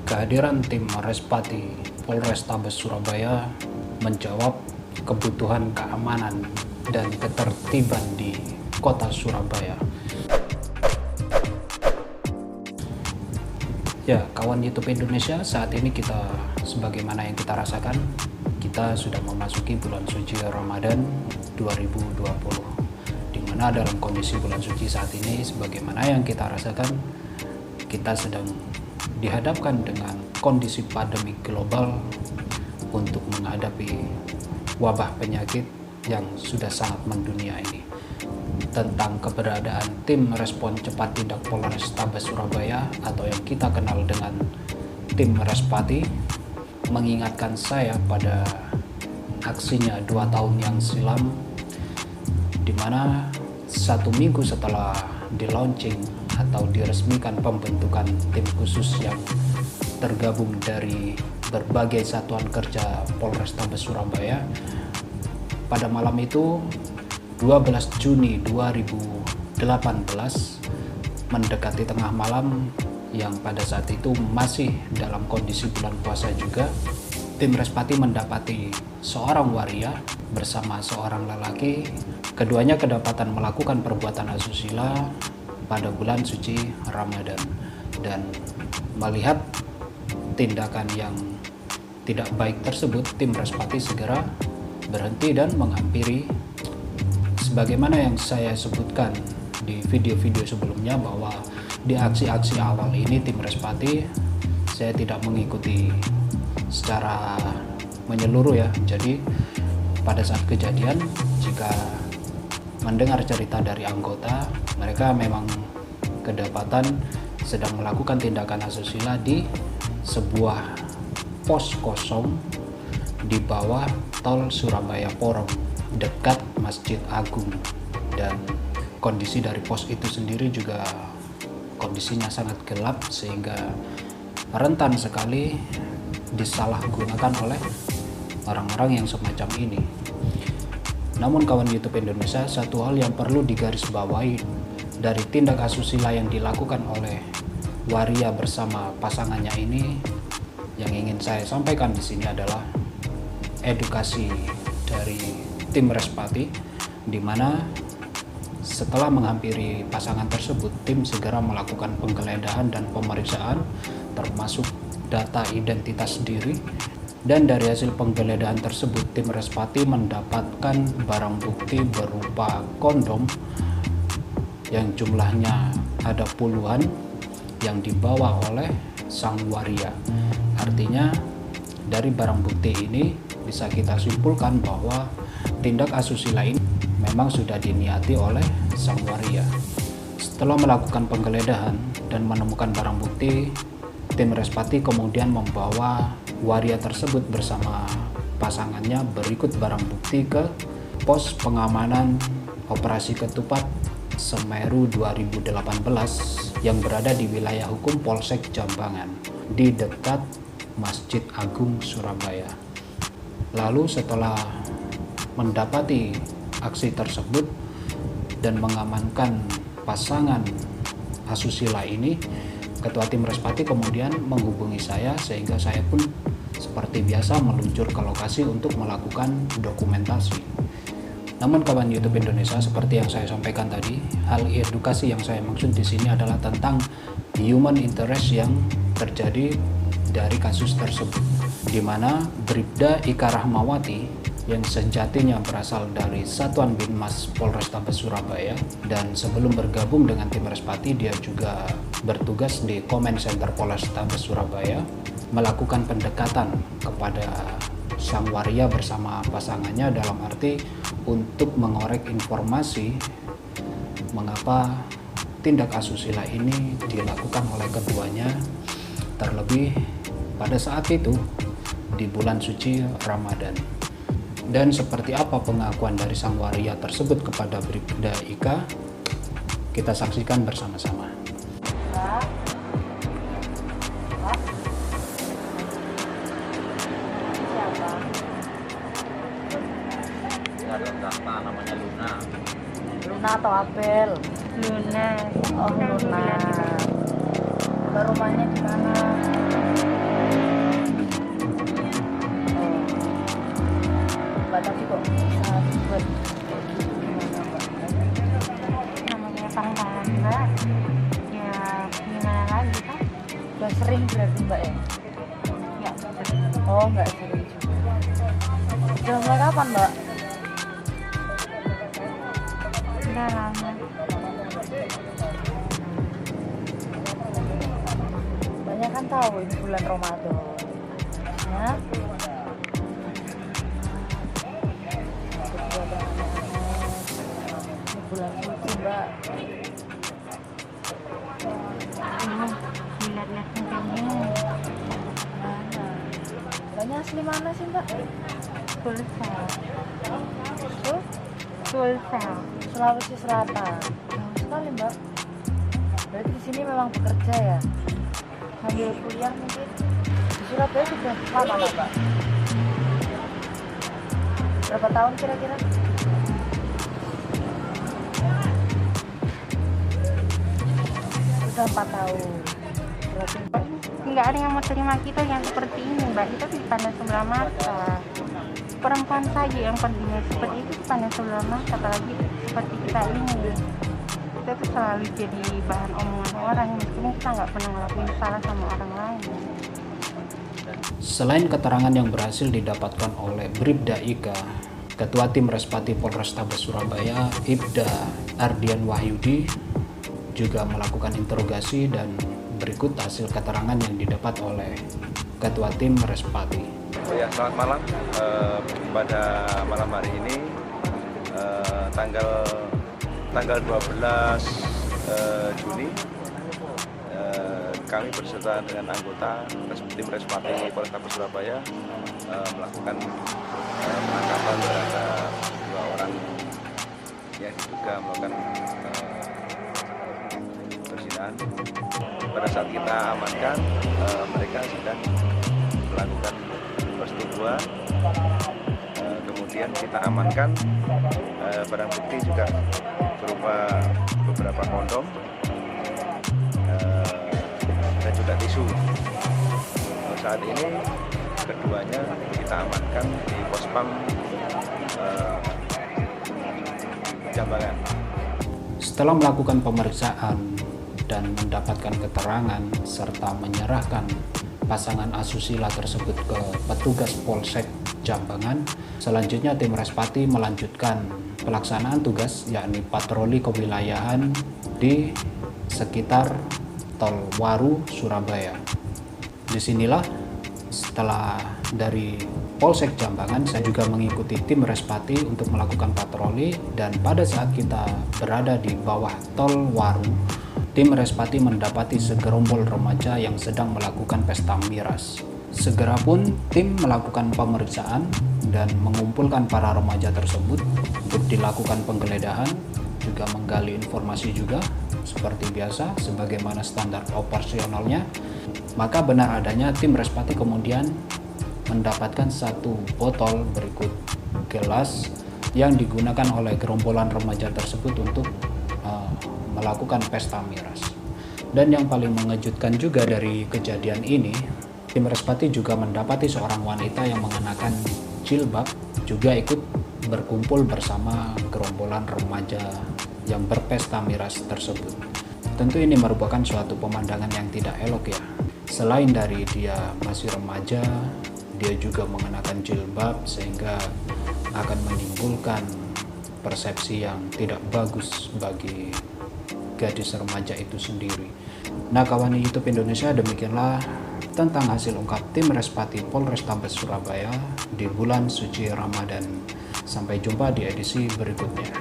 Kehadiran tim Respati Polrestabes Surabaya menjawab kebutuhan keamanan dan ketertiban di kota Surabaya. Ya, kawan YouTube Indonesia, saat ini kita sebagaimana yang kita rasakan, kita sudah memasuki bulan suci Ramadan 2020, di mana dalam kondisi bulan suci saat ini sebagaimana yang kita rasakan, kita sedang dihadapkan dengan kondisi pandemi global untuk menghadapi wabah penyakit yang sudah sangat mendunia ini. Tentang keberadaan tim respon cepat tindak Polrestabes Surabaya atau yang kita kenal dengan tim Respati mengingatkan saya pada aksinya 2 tahun yang silam, di mana 1 minggu setelah di launching atau diresmikan pembentukan tim khusus yang tergabung dari berbagai satuan kerja Polrestabes Surabaya, pada malam itu 12 Juni 2018 mendekati tengah malam yang pada saat itu masih dalam kondisi bulan puasa juga, tim Respati mendapati seorang waria bersama seorang lelaki. Keduanya kedapatan melakukan perbuatan asusila pada bulan suci Ramadan, dan melihat tindakan yang tidak baik tersebut, tim Respati segera berhenti dan menghampiri. Sebagaimana yang saya sebutkan di video-video sebelumnya, bahwa di aksi-aksi awal ini tim Respati saya tidak mengikuti secara menyeluruh ya. Jadi pada saat kejadian, jika mendengar cerita dari anggota, mereka memang kedapatan sedang melakukan tindakan asusila di sebuah pos kosong di bawah tol Surabaya Porong dekat Masjid Agung, dan kondisi dari pos itu sendiri juga kondisinya sangat gelap sehingga rentan sekali disalahgunakan oleh orang-orang yang semacam ini. Namun kawan YouTube Indonesia, satu hal yang perlu digarisbawahi dari tindak asusila yang dilakukan oleh waria bersama pasangannya ini, yang ingin saya sampaikan di sini adalah edukasi dari tim Respati, di mana setelah menghampiri pasangan tersebut, tim segera melakukan penggeledahan dan pemeriksaan termasuk data identitas diri, dan dari hasil penggeledahan tersebut tim Respati mendapatkan barang bukti berupa kondom yang jumlahnya ada puluhan yang dibawa oleh sang waria. Artinya dari barang bukti ini bisa kita simpulkan bahwa tindak asusila ini memang sudah diniati oleh sang waria. Setelah melakukan penggeledahan dan menemukan barang bukti, tim Respati kemudian membawa waria tersebut bersama pasangannya berikut barang bukti ke pos pengamanan operasi ketupat Semeru 2018 yang berada di wilayah hukum Polsek Jambangan di dekat Masjid Agung Surabaya. Lalu setelah mendapati aksi tersebut dan mengamankan pasangan asusila ini, ketua tim Respati kemudian menghubungi saya, sehingga saya pun seperti biasa meluncur ke lokasi untuk melakukan dokumentasi. Namun kawan YouTube Indonesia, seperti yang saya sampaikan tadi, hal edukasi yang saya maksud di sini adalah tentang human interest yang terjadi dari kasus tersebut, di mana Bribda Ika Rahmawati yang sejatinya berasal dari Satuan Binmas Polrestabes Surabaya, dan sebelum bergabung dengan tim Respati dia juga bertugas di Comment Center Polrestabes Surabaya, melakukan pendekatan kepada sang waria bersama pasangannya dalam arti untuk mengorek informasi mengapa tindak asusila ini dilakukan oleh keduanya, terlebih pada saat itu di bulan suci Ramadan. Dan seperti apa pengakuan dari sang waria tersebut kepada Bribda Ika, kita saksikan bersama-sama. Ada data namanya Luna. Luna atau Abel? Luna. Oh, Luna. Rumahnya di mana? Udah sering berarti Mbak ya? Nggak Oh, nggak sering juga. Udah mulai kapan Mbak? udah lama. Banyak kan tahu ini bulan Ramadan. Ya. Ini bulan suci Mbak. Lihat-lihat sendiri. Mana? Mbaknya asli mana sih Mbak? Sulsel. Tuh, Sulsel. Sulawesi Selatan. Jauh sekali Mbak. Berarti di sini memang bekerja ya? Sambil kuliah mungkin. Di Surabaya sudah lama nggak, Mbak? Berapa tahun kira-kira? Sudah 4 tahun. Berarti Nggak ada yang mau terima kita yang seperti ini, Mbak. Kita dipandang sebelah mata. Perempuan saja yang perginya seperti itu dipandang sebelah mata, apalagi seperti kita ini. Kita tuh selalu jadi bahan omongan orang, meskipun kita nggak pernah ngelakuin salah sama orang lain. Selain keterangan yang berhasil didapatkan oleh Bribda Ika, Ketua Tim Respati Polrestabes Surabaya, Ibda Ardian Wahyudi, juga melakukan interogasi dan berikut hasil keterangan yang didapat oleh Ketua Tim Respati. Oh ya, selamat malam. Pada malam hari ini tanggal 12 Juni kami berserta dengan anggota tim Respati Polrestabes Surabaya melakukan penangkapan terhadap 2 orang yang diduga melakukan perzinahan. Pada saat kita amankan, mereka sedang melakukan persetubuhan. Kemudian kita amankan barang bukti juga berupa beberapa kondom dan juga tisu. Saat ini keduanya kita amankan di Pospam Jambangan. Setelah melakukan pemeriksaan dan mendapatkan keterangan serta menyerahkan pasangan asusila tersebut ke petugas Polsek Jambangan, selanjutnya tim Respati melanjutkan pelaksanaan tugas, yakni patroli kewilayahan di sekitar Tol Waru, Surabaya. Disinilah setelah dari Polsek Jambangan, saya juga mengikuti tim Respati untuk melakukan patroli, dan pada saat kita berada di bawah Tol Waru, tim Respati mendapati segerombol remaja yang sedang melakukan pesta miras. Segera pun tim melakukan pemeriksaan dan mengumpulkan para remaja tersebut untuk dilakukan penggeledahan, juga menggali informasi juga seperti biasa sebagaimana standar operasionalnya. Maka benar adanya tim Respati kemudian mendapatkan 1 botol berikut gelas yang digunakan oleh gerombolan remaja tersebut untuk melakukan pesta miras. Dan yang paling mengejutkan juga dari kejadian ini, tim Respati juga mendapati seorang wanita yang mengenakan jilbab juga ikut berkumpul bersama gerombolan remaja yang berpesta miras tersebut. Tentu ini merupakan suatu pemandangan yang tidak elok ya. Selain dari dia masih remaja, dia juga mengenakan jilbab sehingga akan menimbulkan persepsi yang tidak bagus bagi gadis remaja itu sendiri. Nah kawan YouTube Indonesia, demikianlah tentang hasil ungkap tim Respati Polrestabes Surabaya di bulan suci Ramadan. Sampai jumpa di edisi berikutnya.